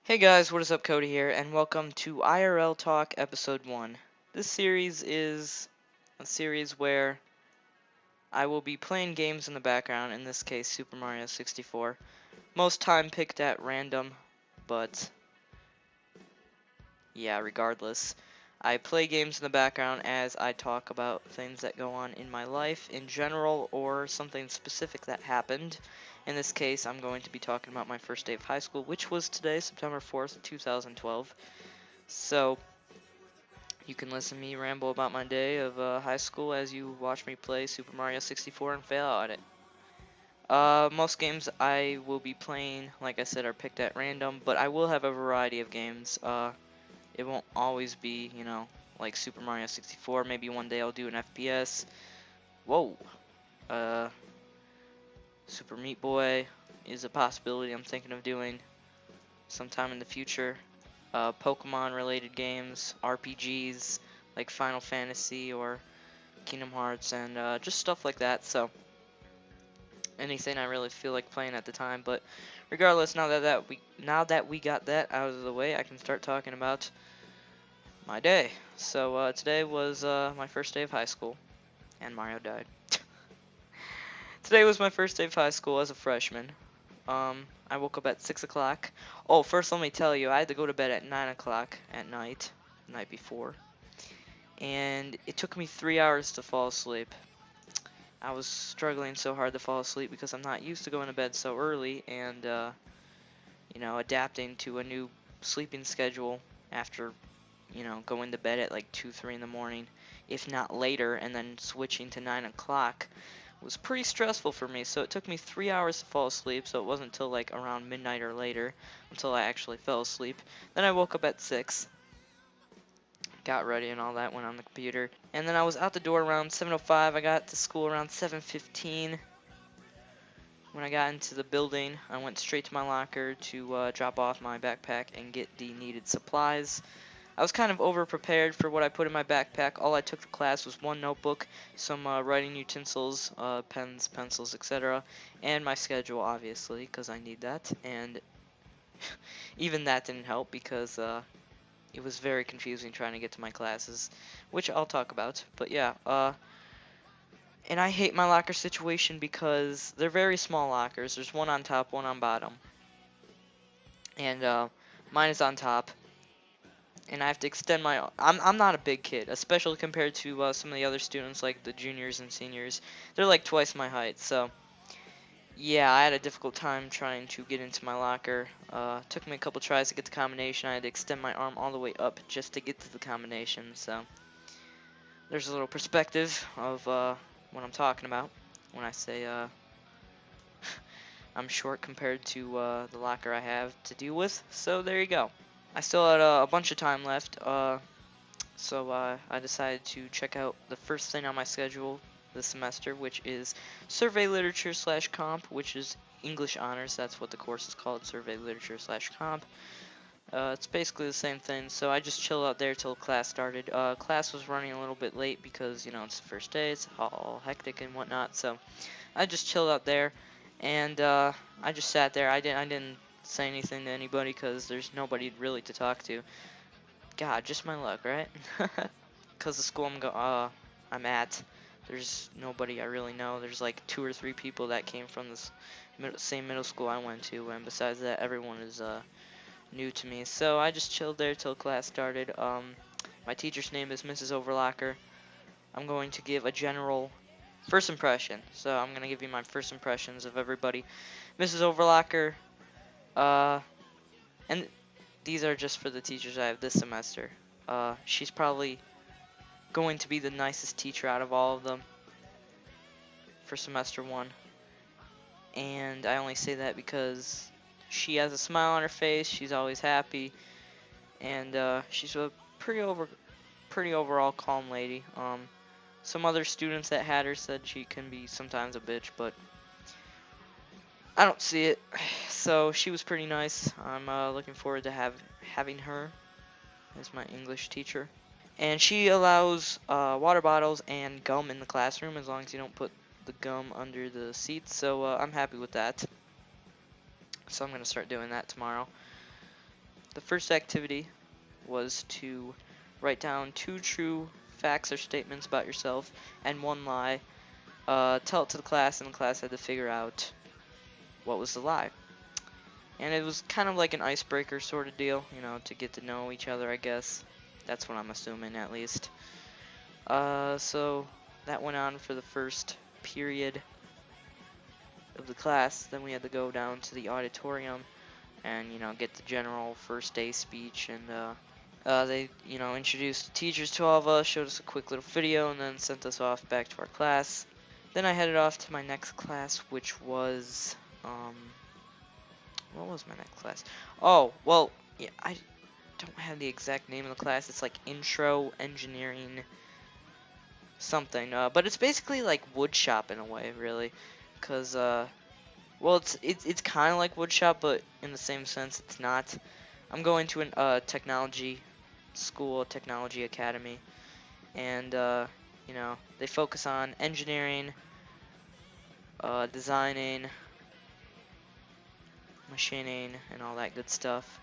Hey guys, what is up? Cody here, and welcome to IRL Talk Episode 1. This series is a series where I will be playing games in the background, in this case Super Mario 64. Most time picked at random, but yeah, regardless. I play games in the background as I talk about things that go on in my life in general or something specific that happened. In this case, I'm going to be talking about my first day of high school, which was today, September 4th, 2012. So, you can listen to me ramble about my day of high school as you watch me play Super Mario 64 and fail at it. Most games I will be playing, like I said, are picked at random, but I will have a variety of games. It won't always be, like Super Mario 64. Maybe one day I'll do an FPS. Whoa. Uh, Super Meat Boy is a possibility I'm thinking of doing sometime in the future. Pokemon related games, RPGs like Final Fantasy or Kingdom Hearts, and just stuff like that. So anything I really feel like playing at the time. But regardless, now that we got that out of the way, I can start talking about my day. So today was my first day of high school, and Mario died. Today was my first day of high school as a freshman. I woke up at 6 o'clock. Oh, first let me tell you, I had to go to bed at 9 o'clock at night, the night before. And it took me 3 hours to fall asleep. I was struggling so hard to fall asleep because I'm not used to going to bed so early and, adapting to a new sleeping schedule after, going to bed at like 2, 3 in the morning, if not later, and then switching to 9 o'clock was pretty stressful for me. So it took me 3 hours to fall asleep, so it wasn't until like around midnight or later until I actually fell asleep. Then I woke up at 6. Got ready and all that, went on the computer, and then I was out the door around 7:05. I got to school around 7:15. When I got into the building, I went straight to my locker to drop off my backpack and get the needed supplies. I was kind of over-prepared for what I put in my backpack. All I took to class was one notebook, some writing utensils, pens, pencils, etc., and my schedule, obviously, because I need that. And even that didn't help because it was very confusing trying to get to my classes, which I'll talk about. But yeah, and I hate my locker situation because they're very small lockers. There's one on top, one on bottom. And mine is on top. And I have to extend my... I'm not a big kid, especially compared to some of the other students, like the juniors and seniors. They're like twice my height, so... Yeah, I had a difficult time trying to get into my locker. Took me a couple tries to get the combination. I had to extend my arm all the way up just to get to the combination. So there's a little perspective of what I'm talking about when I say I'm short compared to the locker I have to deal with. So there you go. I still had a bunch of time left, so I decided to check out the first thing on my schedule this semester, which is Survey Literature / Comp, which is English Honors. That's what the course is called, Survey Literature / Comp. It's basically the same thing, so I just chilled out there till class started. Class was running a little bit late because, it's the first day, it's all hectic and whatnot, so I just chilled out there, and I just sat there. I didn't say anything to anybody because there's nobody really to talk to. God, just my luck, right? Because the school I'm at, there's nobody I really know. There's like 2 or 3 people that came from this same middle school I went to, and besides that, everyone is new to me. So I just chilled there till class started. My teacher's name is Mrs. Overlocker. I'm going to give a general first impression. So I'm going to give you my first impressions of everybody. Mrs. Overlocker, and these are just for the teachers I have this semester. She's probably going to be the nicest teacher out of all of them for semester 1. And I only say that because she has a smile on her face, she's always happy, and she's a pretty overall calm lady. Some other students that had her said she can be sometimes a bitch, but I don't see it. So she was pretty nice. I'm looking forward to having her as my English teacher. And she allows water bottles and gum in the classroom as long as you don't put the gum under the seats. So I'm happy with that. So I'm going to start doing that tomorrow. the first activity was to write down 2 true facts or statements about yourself and 1 lie. Tell it to the class, and the class had to figure out what was the lie. And it was kind of like an icebreaker sort of deal, you know, to get to know each other, I guess. That's what I'm assuming, at least. So that went on for the first period of the class. Then we had to go down to the auditorium and, you know, get the general first day speech. And they, you know, introduced the teachers to all of us, showed us a quick little video, and then sent us off back to our class. Then I headed off to my next class, which was, what was my next class? Oh, well, yeah, I don't have the exact name of the class. It's like Intro Engineering something, but it's basically like wood shop in a way, really, because well, it's kind of like wood shop, but in the same sense, it's not. I'm going to a technology school, a technology academy, and you know, they focus on engineering, designing, machining, and all that good stuff.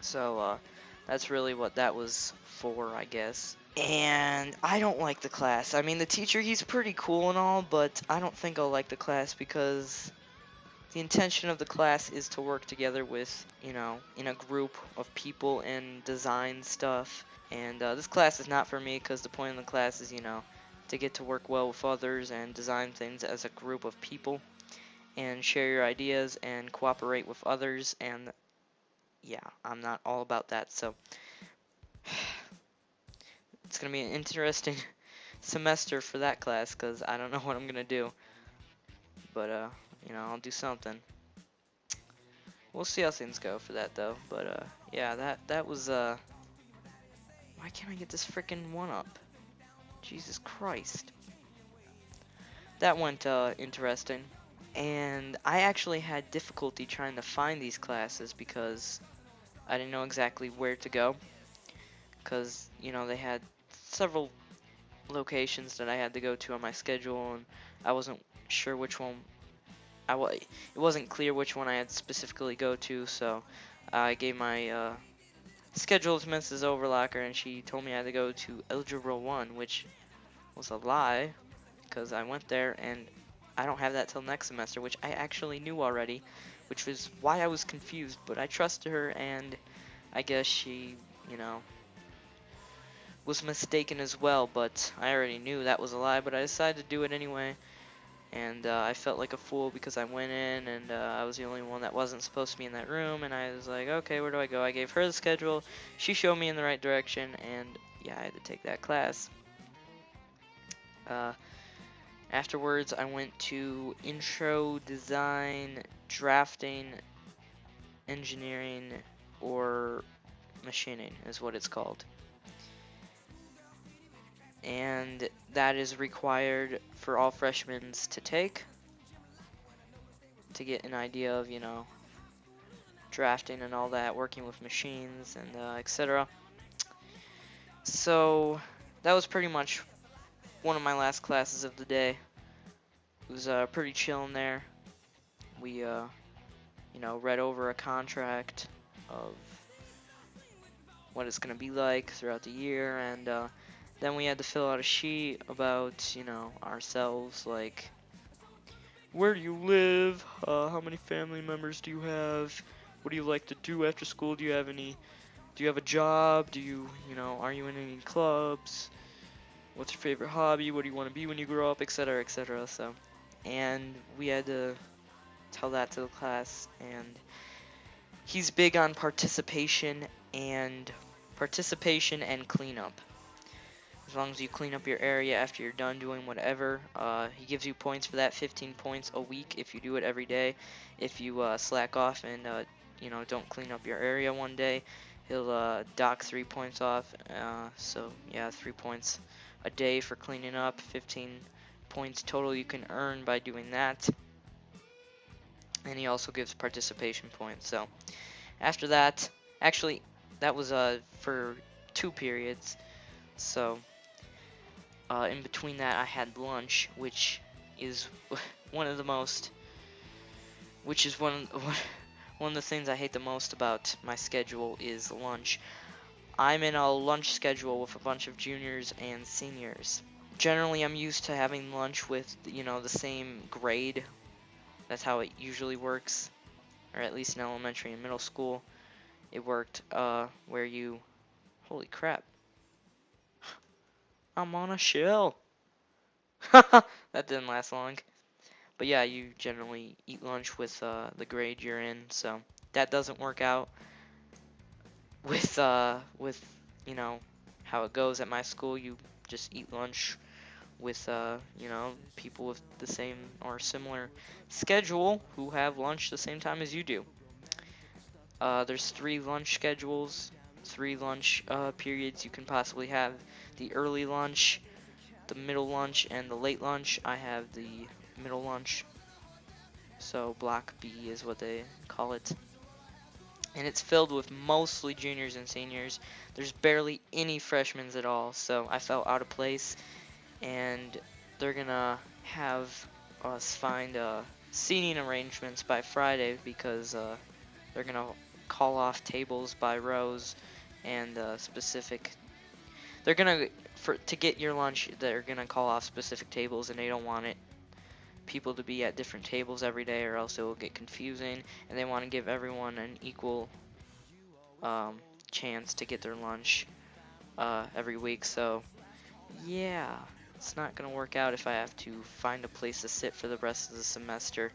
So that's really what that was for, I guess. And I don't like the class. I mean, the teacher, he's pretty cool and all, but I don't think I'll like the class because the intention of the class is to work together with, you know, in a group of people and design stuff. And this class is not for me because the point of the class is, you know, to get to work well with others and design things as a group of people and share your ideas and cooperate with others. And yeah, I'm not all about that, so it's going to be an interesting semester for that class because I don't know what I'm going to do. But, you know, I'll do something. We'll see how things go for that, though. But, yeah, that was, why can't I get this freaking one up? Jesus Christ. That went, interesting. And I actually had difficulty trying to find these classes because I didn't know exactly where to go. Because, you know, they had several locations that I had to go to on my schedule, and I wasn't sure which one. It wasn't clear which one I had specifically go to, so I gave my schedule to Mrs. Overlocker, and she told me I had to go to Algebra 1, which was a lie, because I went there, and I don't have that till next semester, which I actually knew already, which was why I was confused, but I trusted her, and I guess she, you know, was mistaken as well, but I already knew that was a lie, but I decided to do it anyway, and I felt like a fool because I went in, and I was the only one that wasn't supposed to be in that room, and I was like, okay, where do I go? I gave her the schedule, she showed me in the right direction, and yeah, I had to take that class. Afterwards, I went to Intro, Design, Drafting, Engineering, or Machining is what it's called. And that is required for all freshmen to take to get an idea of, you know, drafting and all that, working with machines and etc. So that was pretty much one of my last classes of the day. It was pretty chill in there. We you know, read over a contract of what it's gonna be like throughout the year, and then we had to fill out a sheet about, you know, ourselves, like, where do you live, how many family members do you have, what do you like to do after school, do you have a job, you know, are you in any clubs, what's your favorite hobby, what do you want to be when you grow up, etc., etc. So, and we had to tell that to the class, and he's big on participation and cleanup. As long as you clean up your area after you're done doing whatever, he gives you points for that, 15 points a week if you do it every day. If you slack off and you know, don't clean up your area one day, he'll dock 3 points off. So yeah, 3 points a day for cleaning up, 15 points total you can earn by doing that. And he also gives participation points. So after that, actually that was for 2 periods. So in between that, I had lunch, which is one of the most, One of the things I hate the most about my schedule is lunch. I'm in a lunch schedule with a bunch of juniors and seniors. Generally, I'm used to having lunch with, the same grade. That's how it usually works, or at least in elementary and middle school. It worked, where you... Holy crap. I'm on a shell. That didn't last long. But yeah, you generally eat lunch with the grade you're in, so that doesn't work out with how it goes at my school. You just eat lunch with people with the same or similar schedule who have lunch the same time as you do. There's 3 lunch schedules, 3 lunch periods you can possibly have: the early lunch, the middle lunch, and the late lunch. I have the middle lunch, so block B is what they call it. And it's filled with mostly juniors and seniors. There's barely any freshmen at all, so I felt out of place, and they're gonna have us find seating arrangements by Friday, because they're gonna call off tables by rows and specific. They're gonna to get your lunch. They're gonna call off specific tables, and they don't want people to be at different tables every day, or else it will get confusing. And they want to give everyone an equal chance to get their lunch every week. So yeah, it's not gonna work out if I have to find a place to sit for the rest of the semester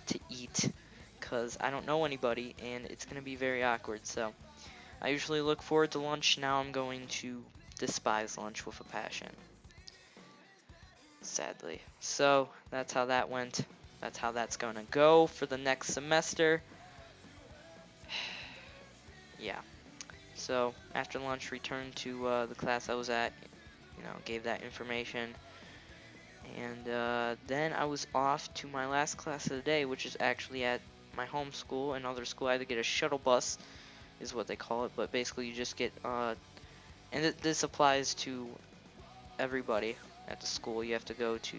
to eat, because I don't know anybody, and it's gonna be very awkward. So I usually look forward to lunch. Now I'm going to despise lunch with a passion, sadly. So that's how that went. That's how that's gonna go for the next semester. Yeah. So after lunch, returned to the class I was at, gave that information, and then I was off to my last class of the day, which is actually at my home school. Another school, I had to get a shuttle bus, is what they call it, but basically you just get, and this applies to everybody at the school. You have to go to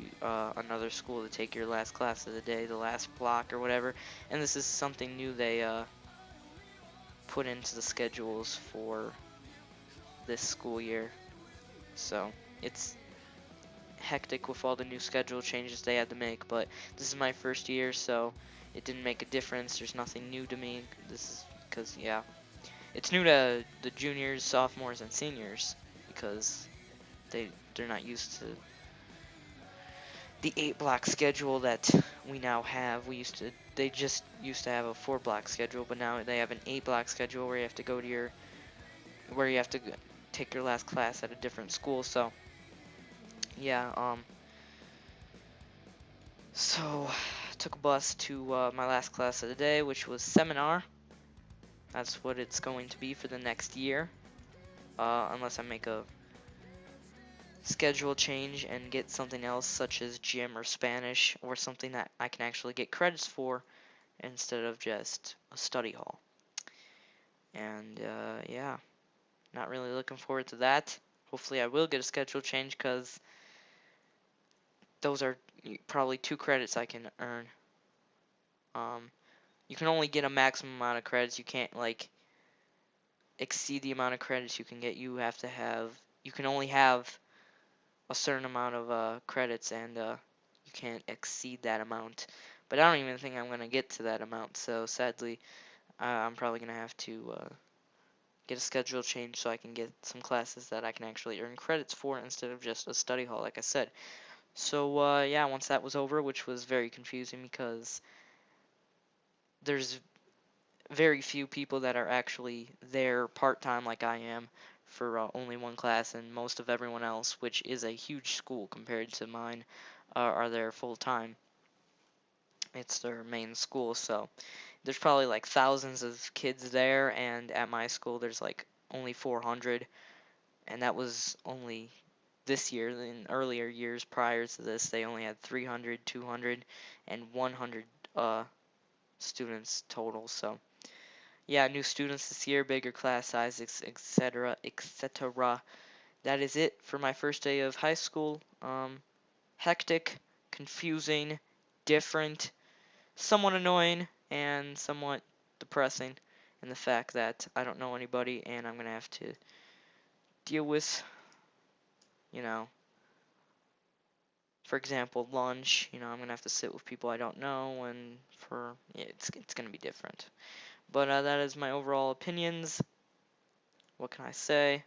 another school to take your last class of the day, the last block or whatever, and this is something new they put into the schedules for this school year. So it's hectic with all the new schedule changes they had to make, but this is my first year, so it didn't make a difference. There's nothing new to me. This is because, yeah, it's new to the juniors, sophomores, and seniors, because they're not used to the 8-block schedule that we now have. They just used to have a 4-block schedule, but now they have an 8-block schedule where you have to go to take your last class at a different school. So yeah, so took a bus to my last class of the day, which was seminar. That's what it's going to be for the next year, unless I make a schedule change and get something else, such as gym or Spanish, or something that I can actually get credits for instead of just a study hall. And yeah, not really looking forward to that. Hopefully I will get a schedule change, because those are probably 2 credits I can earn. You can only get a maximum amount of credits. You can't exceed the amount of credits you can get. You can only have a certain amount of credits, and you can't exceed that amount. But I don't even think I'm gonna get to that amount. So sadly, I'm probably gonna have to get a schedule change so I can get some classes that I can actually earn credits for instead of just a study hall, like I said. So yeah, once that was over, which was very confusing, because there's very few people that are actually there part-time like I am for only 1 class, and most of everyone else, which is a huge school compared to mine, are there full-time. It's their main school, so there's probably like thousands of kids there, and at my school there's like only 400, and that was only this year. In earlier years prior to this, they only had 300, 200, and 100 students total. So yeah, new students this year, bigger class sizes, etc., etc. That is it for my first day of high school. Hectic, confusing, different, somewhat annoying, and somewhat depressing, and the fact that I don't know anybody and I'm going to have to deal with, you know, for example, lunch. I'm going to have to sit with people I don't know, and yeah, it's going to be different. But that is my overall opinions. What can I say?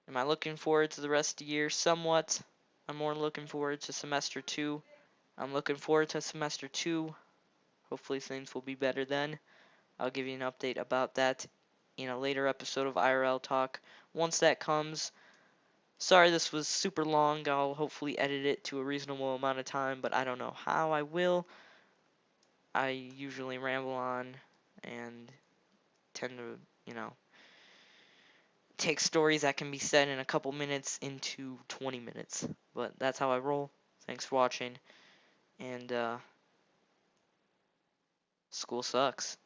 Am I looking forward to the rest of the year? Somewhat. I'm more looking forward to semester 2. I'm looking forward to semester 2. Hopefully things will be better then. I'll give you an update about that in a later episode of IRL Talk once that comes. Sorry this was super long. I'll hopefully edit it to a reasonable amount of time, but I don't know how I will. I usually ramble on and tend to, take stories that can be said in a couple minutes into 20 minutes. But that's how I roll. Thanks for watching, and school sucks.